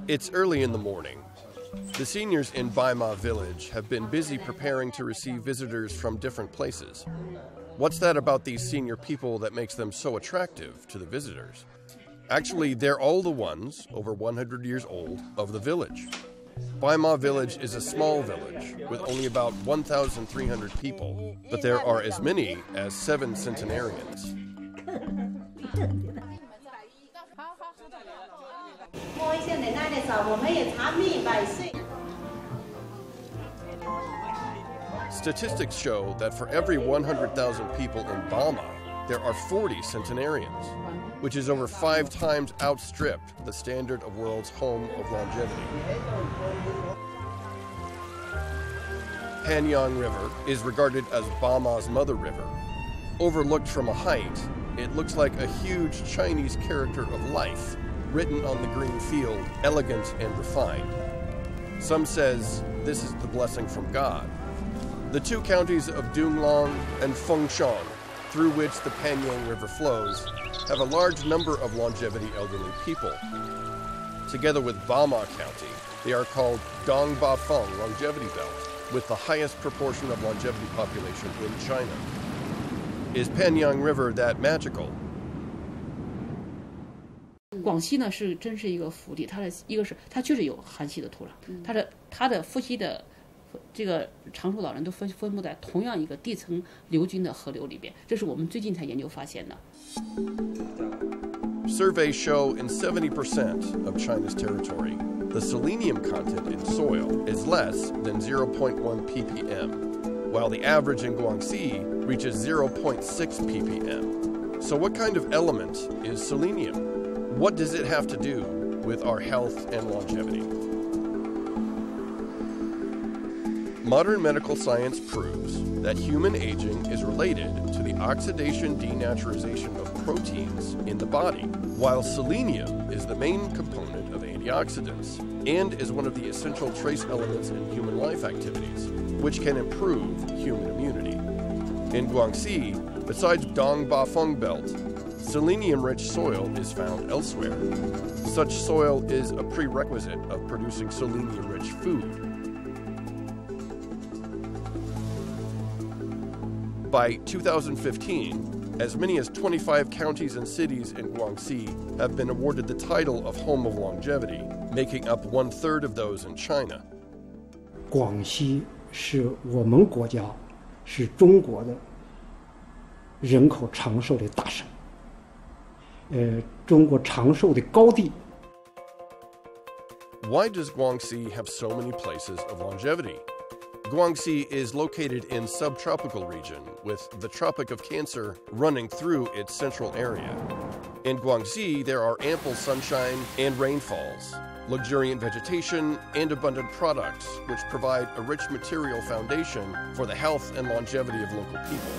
It's early in the morning. The seniors in Baima village have been busy preparing to receive visitors from different places. What's that about these senior people that makes them so attractive to the visitors? Actually, they're all the ones, over 100 years old, of the village. Baima village is a small village with only about 1,300 people, but there are as many as 7 centenarians. Statistics show that for every 100,000 people in Baima, there are 40 centenarians, which is over 5 times outstripped the standard of world's home of longevity. Panyang River is regarded as Bama's mother river. Overlooked from a height, it looks like a huge Chinese character of life, written on the green field, elegant and refined. Some says this is the blessing from God. The 2 counties of Dunglong and Fengshan, through which the Panyang River flows, have a large number of longevity elderly people. Together with Bama County, they are called Dongbafeng Longevity Belt, with the highest proportion of longevity population in China. Is Panyang River that magical? 广西呢是真是一个福地，它的一个是它确实有寒气的土壤，它的伏羲的这个长寿老人都分布在同样一个地层流经的河流里边，这是我们最近才研究发现的。Surveys show in 70% of China's territory, the selenium content in soil is less than 0.1 ppm, while the average in Guangxi reaches 0.6 ppm. So what kind of element is selenium? What does it have to do with our health and longevity? Modern medical science proves that human aging is related to the oxidation denaturization of proteins in the body, while selenium is the main component of antioxidants and is one of the essential trace elements in human life activities, which can improve human immunity. In Guangxi, besides Dongbafeng Belt, selenium-rich soil is found elsewhere. Such soil is a prerequisite of producing selenium-rich food. By 2015, as many as 25 counties and cities in Guangxi have been awarded the title of Home of Longevity, making up 1/3 of those in China. 广西是我们国家，是中国的人口长寿的大省，中国长寿的高地。 Why does Guangxi have so many places of longevity? Guangxi is located in subtropical region with the Tropic of Cancer running through its central area. In Guangxi, there are ample sunshine and rainfalls, luxuriant vegetation, and abundant products, which provide a rich material foundation for the health and longevity of local people.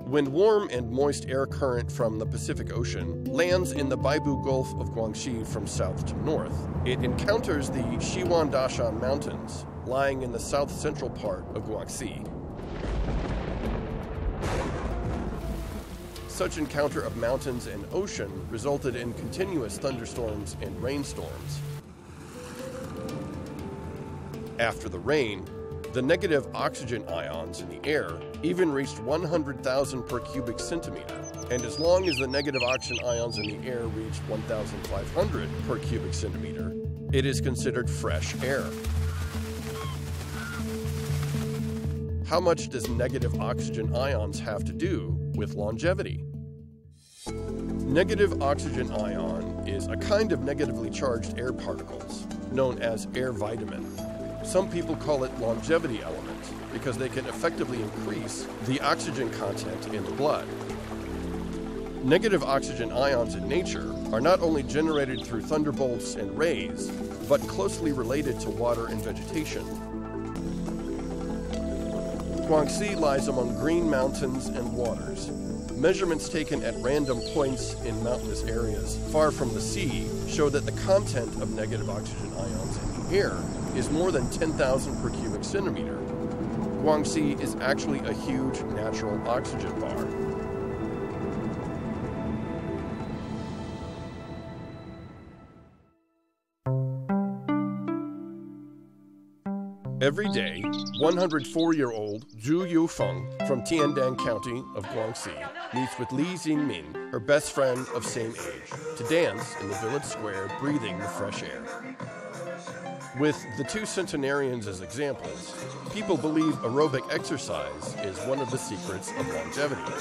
When warm and moist air current from the Pacific Ocean lands in the Baibu Gulf of Guangxi from south to north, it encounters the Xiwandashan Mountains, lying in the south-central part of Guangxi. Such encounter of mountains and ocean resulted in continuous thunderstorms and rainstorms. After the rain, the negative oxygen ions in the air even reached 100,000 per cubic centimeter, and as long as the negative oxygen ions in the air reached 1,500 per cubic centimeter, it is considered fresh air. How much does negative oxygen ions have to do with longevity? Negative oxygen ion is a kind of negatively charged air particles, known as air vitamin. Some people call it longevity element because they can effectively increase the oxygen content in the blood. Negative oxygen ions in nature are not only generated through thunderbolts and rays, but closely related to water and vegetation. Guangxi lies among green mountains and waters. Measurements taken at random points in mountainous areas far from the sea show that the content of negative oxygen ions in the air is more than 10,000 per cubic centimeter. Guangxi is actually a huge natural oxygen bar. Every day, 104-year-old Zhu Yufeng from Tiandang County of Guangxi meets with Li Xingmin, her best friend of same age, to dance in the village square, breathing the fresh air. With the two centenarians as examples, people believe aerobic exercise is one of the secrets of longevity.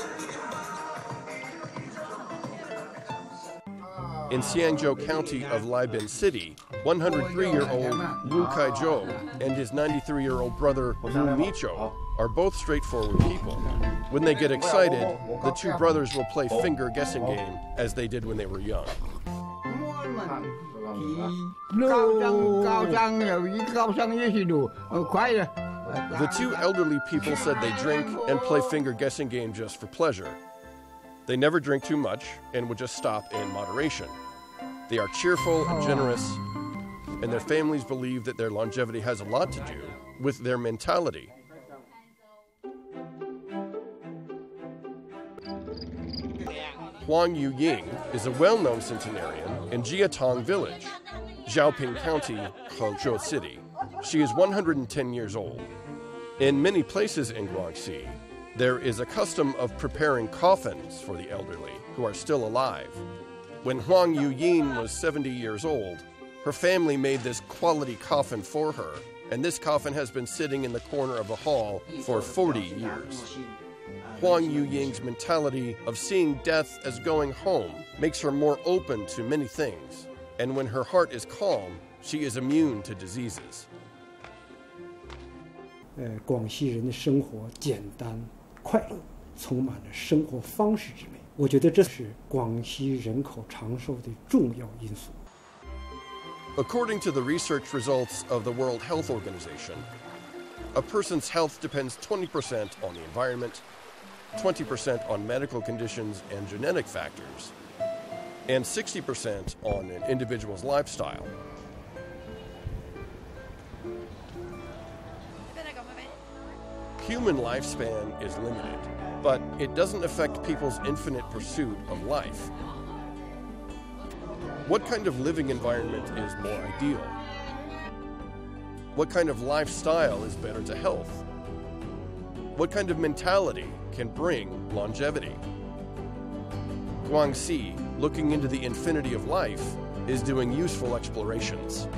In Xiangzhou County of Libin City, 103-year-old Wu Kaizhou and his 93-year-old brother Wu Michou are both straightforward people. When they get excited, the two brothers will play finger guessing game as they did when they were young. The two elderly people said they drink and play finger guessing game just for pleasure. They never drink too much and would just stop in moderation. They are cheerful and generous, and their families believe that their longevity has a lot to do with their mentality. Huang Yuying is a well-known centenarian in Jiatong Village, Zhaoping County, Hangzhou City. She is 110 years old. In many places in Guangxi, there is a custom of preparing coffins for the elderly who are still alive. When Huang Yuying was 70 years old, her family made this quality coffin for her, and this coffin has been sitting in the corner of the hall for 40 years. Huang Yuying's mentality of seeing death as going home makes her more open to many things, and when her heart is calm, she is immune to diseases. 广西人的生活简单快乐，充满了生活方式之美。我觉得这是广西人口长寿的重要因素。According to the research results of the World Health Organization, a person's health depends 20% on the environment, 20% on medical conditions and genetic factors, and 60% on an individual's lifestyle. Human lifespan is limited, but it doesn't affect people's infinite pursuit of life. What kind of living environment is more ideal? What kind of lifestyle is better to health? What kind of mentality can bring longevity? Guangxi, looking into the infinity of life, is doing useful explorations.